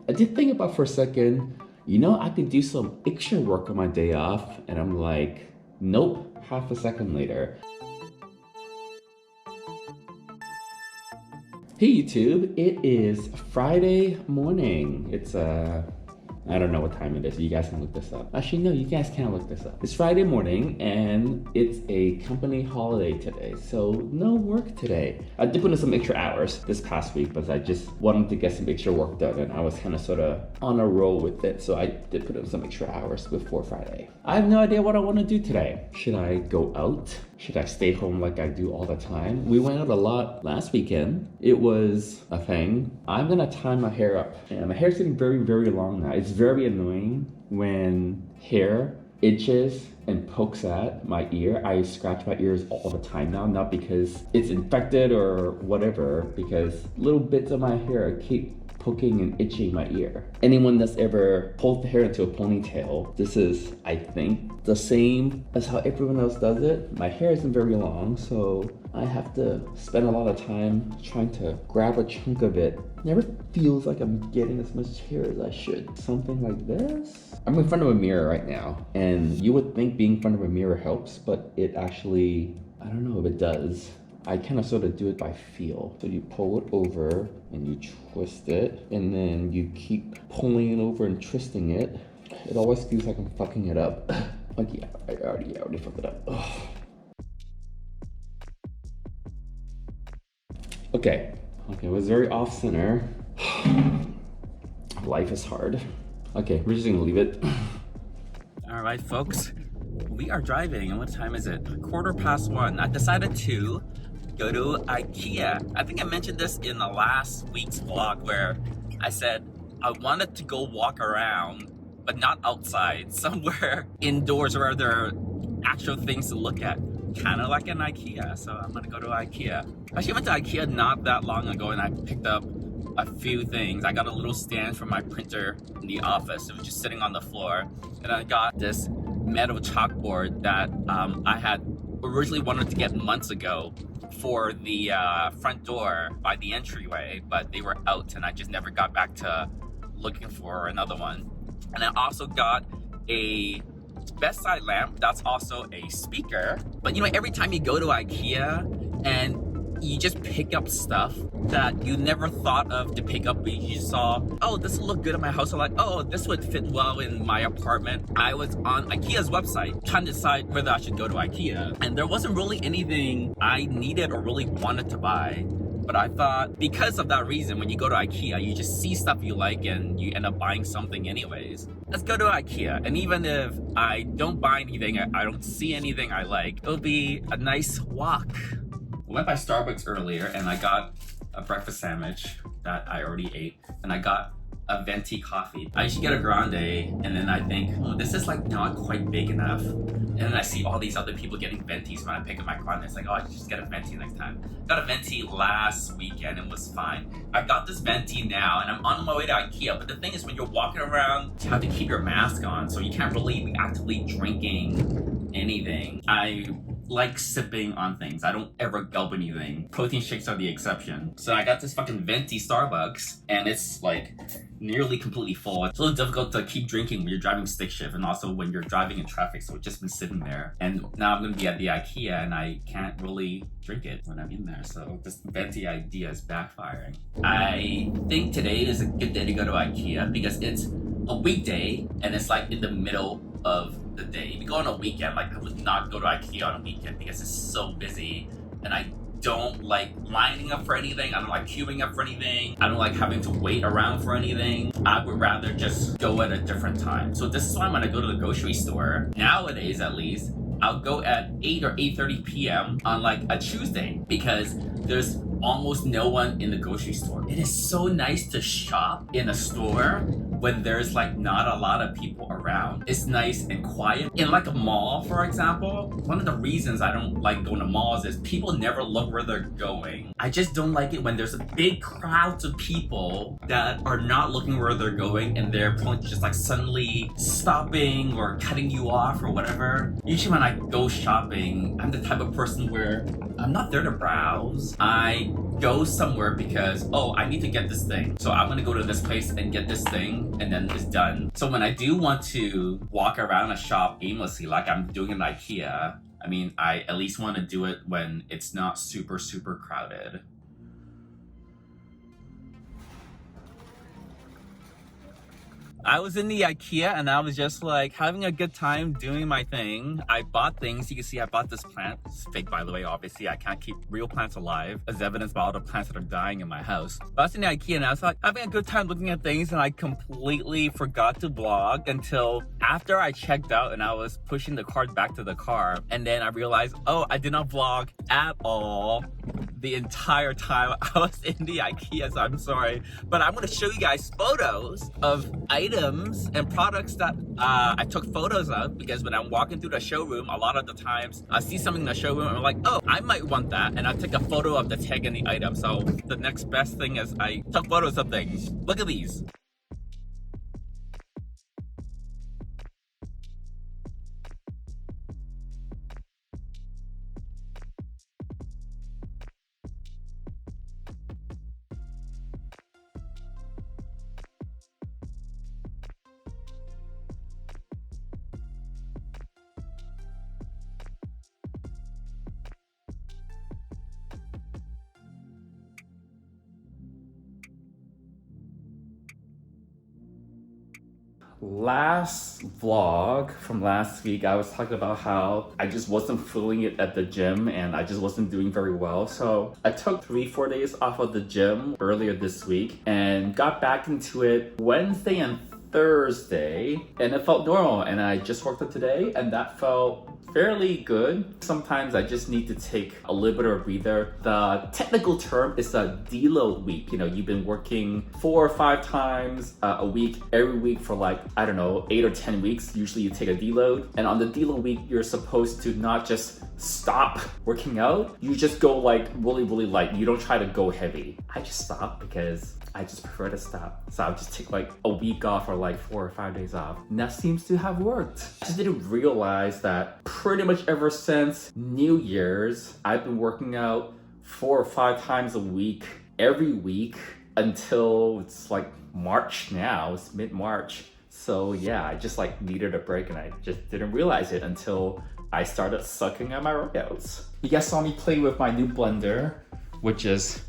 I did think about for a second, I could do some extra work on my day off, and I'm like, nope, half a second later. Hey YouTube, it is Friday morning. It's I don't know what time it is. You guys can look this up. Actually, no, you guys can't look this up. It's Friday morning and it's a company holiday today, so no work today. I did put in some extra hours this past week, but I just wanted to get some extra work done and I was kind of sort of on a roll with it, so I did put in some extra hours before Friday. I have no idea what I want to do today. Should I go out? Should I stay home like I do all the time? We went out a lot last weekend. It was a thing. I'm gonna tie my hair up. And my hair's getting very, very long now. It's very annoying when hair itches and pokes at my ear. I scratch my ears all the time now, not because it's infected or whatever, because little bits of my hair keep poking and itching my ear. Anyone that's ever pulled the hair into a ponytail, this is, I think, the same as how everyone else does it. My hair isn't very long, so I have to spend a lot of time trying to grab a chunk of it. Never feels like I'm getting as much hair as I should. Something like this. I'm in front of a mirror right now, and you would think being in front of a mirror helps, but it actually, I don't know if it does. I kind of sort of do it by feel. So you pull it over and you twist it, and then you keep pulling it over and twisting it. It always feels like I'm fucking it up. Like, yeah, I already fucked it up. Ugh. Okay, it was very off center. Life is hard. Okay, we're just gonna leave it. All right, folks, we are driving, and what time is it? 1:15. I decided to go to IKEA. I think I mentioned this in the last week's vlog where I said I wanted to go walk around, but not outside, somewhere indoors where there are actual things to look at, kind of like an IKEA. So I'm gonna go to IKEA. I actually went to IKEA not that long ago and I picked up a few things. I got a little stand for my printer in the office. It was just sitting on the floor. And I got this metal chalkboard that I had originally wanted to get months ago for the front door by the entryway, but they were out and I just never got back to looking for another one. And I also got a bedside lamp that's also a speaker. But every time you go to IKEA and you just pick up stuff that you never thought of to pick up, but you just saw, oh, this will look good in my house. I'm like, oh, this would fit well in my apartment. I was on IKEA's website trying to decide whether I should go to IKEA, and there wasn't really anything I needed or really wanted to buy. But I thought, because of that reason, when you go to IKEA, you just see stuff you like and you end up buying something anyways. Let's go to IKEA. And even if I don't buy anything, I don't see anything I like, it'll be a nice walk. I went by Starbucks earlier and I got a breakfast sandwich that I already ate, and I got a venti coffee. I usually get a grande, and then I think, oh, this is like not quite big enough. And then I see all these other people getting ventis when I pick up my grande. It's like, oh, I should just get a venti next time. Got a venti last weekend and was fine. I got this venti now and I'm on my way to IKEA, but the thing is when you're walking around, you have to keep your mask on, so you can't really be actively drinking anything. I like sipping on things. I don't ever gulp anything. Protein shakes are the exception. So I got this fucking venti Starbucks and it's like nearly completely full. It's a little difficult to keep drinking when you're driving stick shift and also when you're driving in traffic, so it's just been sitting there. And now I'm gonna be at the IKEA and I can't really drink it when I'm in there, so this venti idea is backfiring. I think today is a good day to go to IKEA because it's a weekday and it's like in the middle of the day. If you go on a weekend, like I would not go to IKEA on a weekend because it's so busy and I don't like lining up for anything. I don't like queuing up for anything. I don't like having to wait around for anything. I would rather just go at a different time. So this is why when I go to the grocery store, nowadays at least, I'll go at 8 or 8:30 p.m. on like a Tuesday because there's almost no one in the grocery store. It is so nice to shop in a store when there's like not a lot of people around. It's nice and quiet. In like a mall, for example, one of the reasons I don't like going to malls is people never look where they're going. I just don't like it when there's a big crowds of people that are not looking where they're going and they're just like suddenly stopping or cutting you off or whatever. Usually when I go shopping, I'm the type of person where I'm not there to browse. I go somewhere because, oh, I need to get this thing. So I'm gonna go to this place and get this thing and then it's done. So when I do want to walk around a shop aimlessly like I'm doing in IKEA, I mean, I at least want to do it when it's not super, super crowded. I was in the IKEA and I was just like having a good time doing my thing. I bought things. You can see I bought this plant. It's fake, by the way, obviously. I can't keep real plants alive, as evidenced by all the plants that are dying in my house. But I was in the IKEA and I was like having a good time looking at things, and I completely forgot to vlog until after I checked out and I was pushing the cart back to the car. And then I realized, oh, I did not vlog at all the entire time I was in the IKEA, so I'm sorry. But I'm gonna show you guys photos of items and products that I took photos of, because when I'm walking through the showroom, a lot of the times I see something in the showroom and I'm like, oh, I might want that, and I take a photo of the tag and the item. So the next best thing is I took photos of things. Look at these. Last vlog from last week, I was talking about how I just wasn't feeling it at the gym and I just wasn't doing very well. So I took 3-4 days off of the gym earlier this week and got back into it Wednesday and Thursday, and it felt normal. And I just worked out today and that felt fairly good. Sometimes I just need to take a little bit of a breather. The technical term is a deload week. You know, you've been working 4 or 5 times a week, every week for like, I don't know, 8 or 10 weeks. Usually you take a deload. And on the deload week, you're supposed to not just stop working out, you just go like really, really light. You don't try to go heavy. I just stop because I just prefer to stop. So I'll just take like a week off or like 4 or 5 days off. And that seems to have worked. I just didn't realize that pretty much ever since New Year's, I've been working out 4 or 5 times a week, every week, until it's like March now. It's mid-March. So yeah, I just like needed a break and I just didn't realize it until I started sucking at my workouts. You guys saw me play with my new blender, which is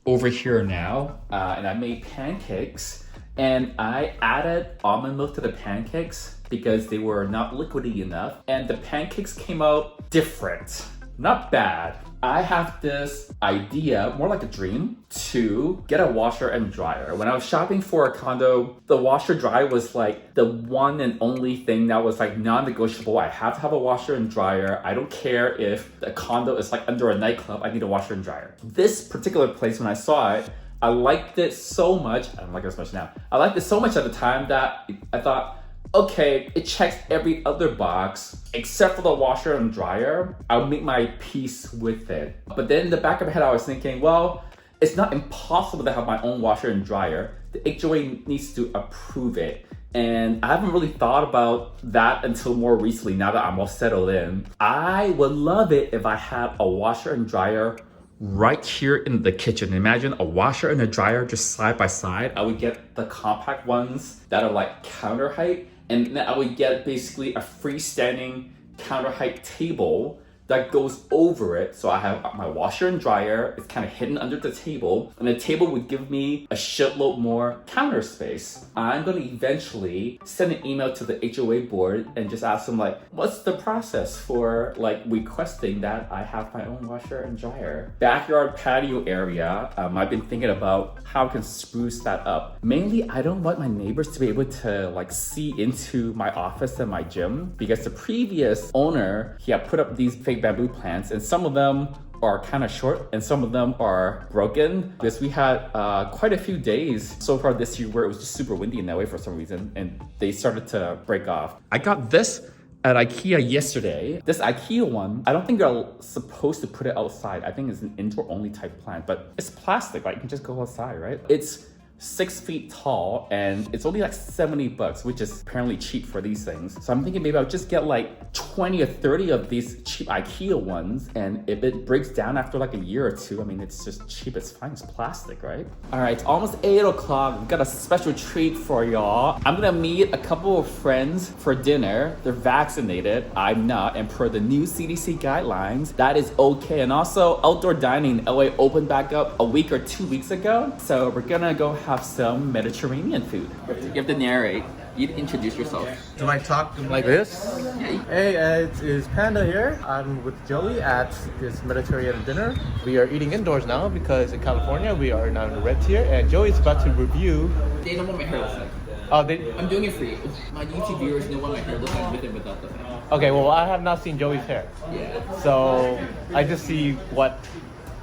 over here now, and I made pancakes, and I added almond milk to the pancakes because they were not liquidy enough, and the pancakes came out different, not bad. I have this idea, more like a dream, to get a washer and dryer. When I was shopping for a condo, the washer dryer was like the one and only thing that was like non-negotiable. I have to have a washer and dryer. I don't care if the condo is like under a nightclub, I need a washer and dryer. This particular place, when I saw it, I liked it so much. I don't like it as much now. I liked it so much at the time that I thought, okay, it checks every other box except for the washer and dryer. I'll make my peace with it. But then in the back of my head, I was thinking, well, it's not impossible to have my own washer and dryer. The HOA needs to approve it. And I haven't really thought about that until more recently, now that I'm all settled in. I would love it if I had a washer and dryer right here in the kitchen. Imagine a washer and a dryer just side by side. I would get the compact ones that are like counter height, and then I would get basically a freestanding counter height table that goes over it. So I have my washer and dryer, it's kind of hidden under the table, and the table would give me a shitload more counter space. I'm gonna eventually send an email to the HOA board and just ask them like, what's the process for like requesting that I have my own washer and dryer? Backyard patio area, I've been thinking about how I can spruce that up. Mainly, I don't want my neighbors to be able to like see into my office and my gym, because the previous owner, he had put up these fake bamboo plants, and some of them are kind of short and some of them are broken, because we had quite a few days so far this year where it was just super windy in that way for some reason, and they started to break off. I got this at IKEA yesterday. This IKEA one, I don't think you're supposed to put it outside. I think it's an indoor only type plant, but it's plastic, like you can just go outside, right? It's 6 feet tall, and it's only like $70, which is apparently cheap for these things. So I'm thinking maybe I'll just get like 20 or 30 of these cheap IKEA ones, and if it breaks down after like a year or two, I mean, it's just cheap, it's fine, it's plastic, right? All right, it's almost 8 o'clock. We've got a special treat for y'all. I'm gonna meet a couple of friends for dinner. They're vaccinated, I'm not, and per the new CDC guidelines, that is okay. And also, outdoor dining in LA opened back up a week or 2 weeks ago, so we're gonna go have some Mediterranean food. You have to narrate. You introduce yourself. Do I talk like this? Hey, it is Panda here. I'm with Joey at this Mediterranean dinner. We are eating indoors now because in California we are now in the red tier, and Joey is about to review. They know what my hair looks like. Oh, I'm doing it for you. My YouTube viewers know what my hair looks like with and without the thing. okay, well, I have not seen Joey's hair. Yeah. So I just see what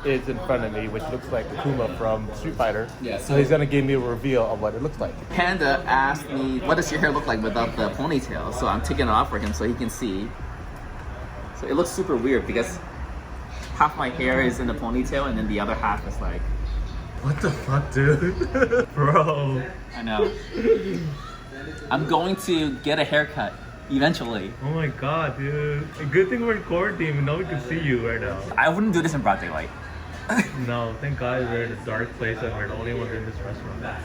is in front of me, which looks like Akuma from Street Fighter. Yeah, so he's gonna give me a reveal of what it looks like. Panda asked me, what does your hair look like without the ponytail? So I'm taking it off for him so he can see. So it looks super weird because half my hair is in the ponytail and then the other half is like... What the fuck, dude? Bro. I know. I'm going to get a haircut eventually. Oh my god, dude. Good thing we're in quarantine, now we can see you right now. I wouldn't do this in broad daylight. No, thank God we're in a dark place and we're the only ones in this restaurant.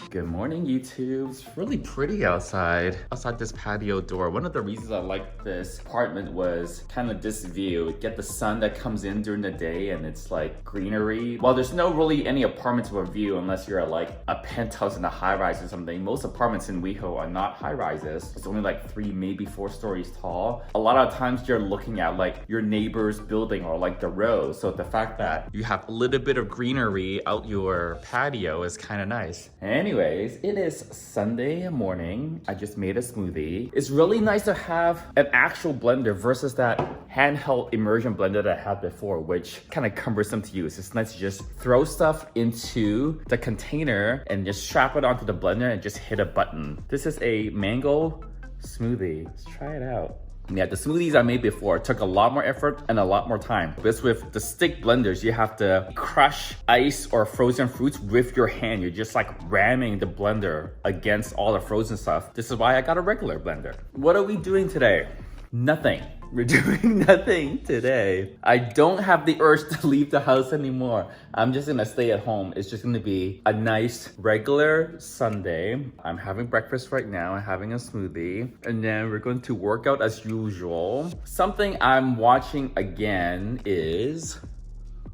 Good morning, YouTube. It's really pretty outside this patio door. One of the reasons I like this apartment was kind of this view. Get the sun that comes in during the day and it's like greenery. Well, there's no really any apartments with a view unless you're at like a penthouse in a high rise or something. Most apartments in WeHo are not high rises. It's only like 3, maybe 4 stories tall. A lot of times you're looking at like your neighbor's building or like the road. So the fact that you have a little bit of greenery out your patio is kind of nice. Anyway, it is Sunday morning. I just made a smoothie. It's really nice to have an actual blender versus that handheld immersion blender that I had before, which kind of cumbersome to use. It's nice to just throw stuff into the container and just strap it onto the blender and just hit a button. This is a mango smoothie. Let's try it out. Yeah, the smoothies I made before took a lot more effort and a lot more time. This with the stick blenders, you have to crush ice or frozen fruits with your hand. You're just like ramming the blender against all the frozen stuff. This is why I got a regular blender. What are we doing today? Nothing. We're doing nothing today. I don't have the urge to leave the house anymore. I'm just gonna stay at home. It's just gonna be a nice regular Sunday. I'm having breakfast right now. I'm having a smoothie. And then we're going to work out as usual. Something I'm watching again is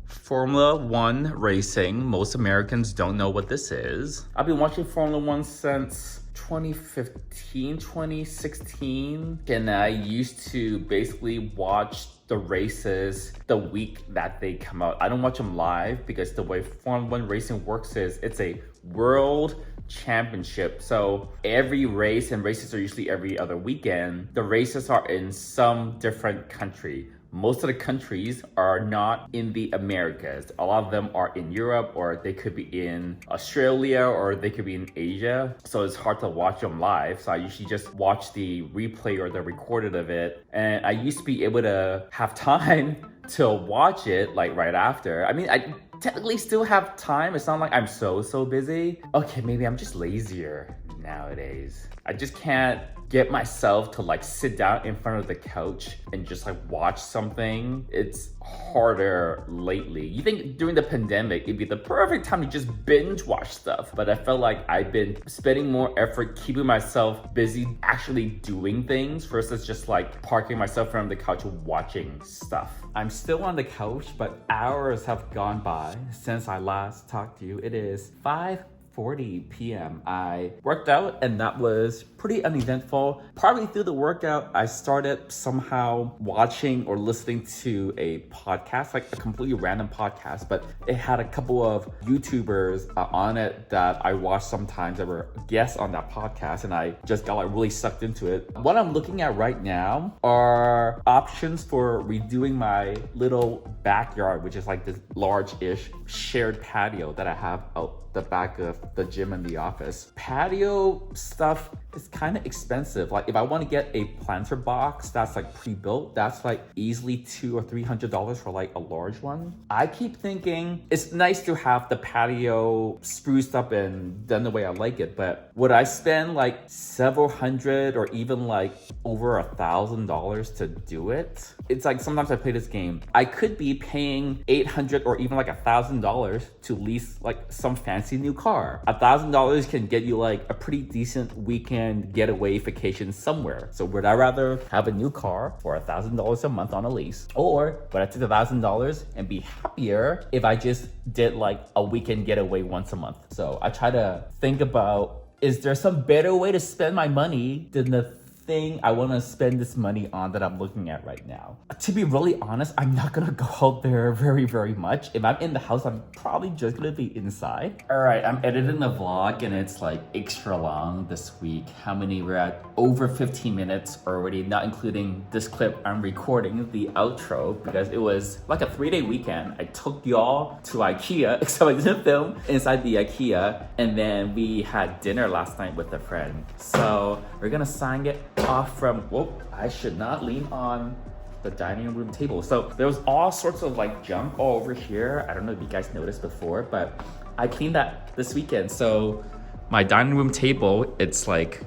Formula One racing. Most Americans don't know what this is. I've been watching Formula One since 2015, 2016, and I used to basically watch the races the week that they come out. I don't watch them live because the way Formula One racing works is it's a world championship. So every race, and races are usually every other weekend, the races are in some different country. Most of the countries are not in the Americas. A lot of them are in Europe, or they could be in Australia, or they could be in Asia. So it's hard to watch them live. So I usually just watch the replay or the recorded of it. And I used to be able to have time to watch it like right after. I mean, I technically still have time. It's not like I'm so busy. Okay, maybe I'm just lazier nowadays. I just can't get myself to like sit down in front of the couch and just like watch something. It's harder lately. You think during the pandemic it'd be the perfect time to just binge watch stuff, but I felt like I've been spending more effort keeping myself busy actually doing things versus just like parking myself in front of the couch watching stuff. I'm still on the couch, but hours have gone by since I last talked to you. It is 5:40 p.m. I worked out and that was pretty uneventful. Partly through the workout, I started somehow watching or listening to a podcast, like a completely random podcast, but it had a couple of YouTubers on it that I watch sometimes that were guests on that podcast, and I just got like really sucked into it. What I'm looking at right now are options for redoing my little backyard, which is like this large-ish shared patio that I have out the back of the gym in the office. Patio stuff is kind of expensive. Like if I want to get a planter box that's like pre-built, that's like easily $200 or $300 for like a large one. I keep thinking it's nice to have the patio spruced up and done the way I like it, but would I spend like several hundred or even like over $1,000 to do it? It's like sometimes I play this game. I could be paying $800 or even like $1,000 to lease like some fancy new car. $1,000 can get you like a pretty decent weekend getaway vacation somewhere. So would I rather have a new car for $1,000 a month on a lease, or would I take $1,000 and be happier if I just did like a weekend getaway once a month? So I try to think about, is there some better way to spend my money than the thing I want to spend this money on that I'm looking at right now? To be really honest, I'm not gonna go out there very much. If I'm in the house, I'm probably just gonna be inside. All right, I'm editing the vlog and it's like extra long this week. How many? We're at over 15 minutes already, not including this clip I'm recording, the outro, because it was like a 3-day weekend. I took y'all to IKEA, except I didn't film inside the IKEA, and then we had dinner last night with a friend. So we're gonna sign it off from, whoop, I should not lean on the dining room table. So there was all sorts of like junk all over here. I don't know if you guys noticed before, but I cleaned that this weekend. So my dining room table, it's like,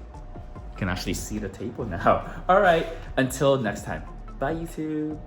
you can actually see the table now. All right, until next time. Bye, YouTube.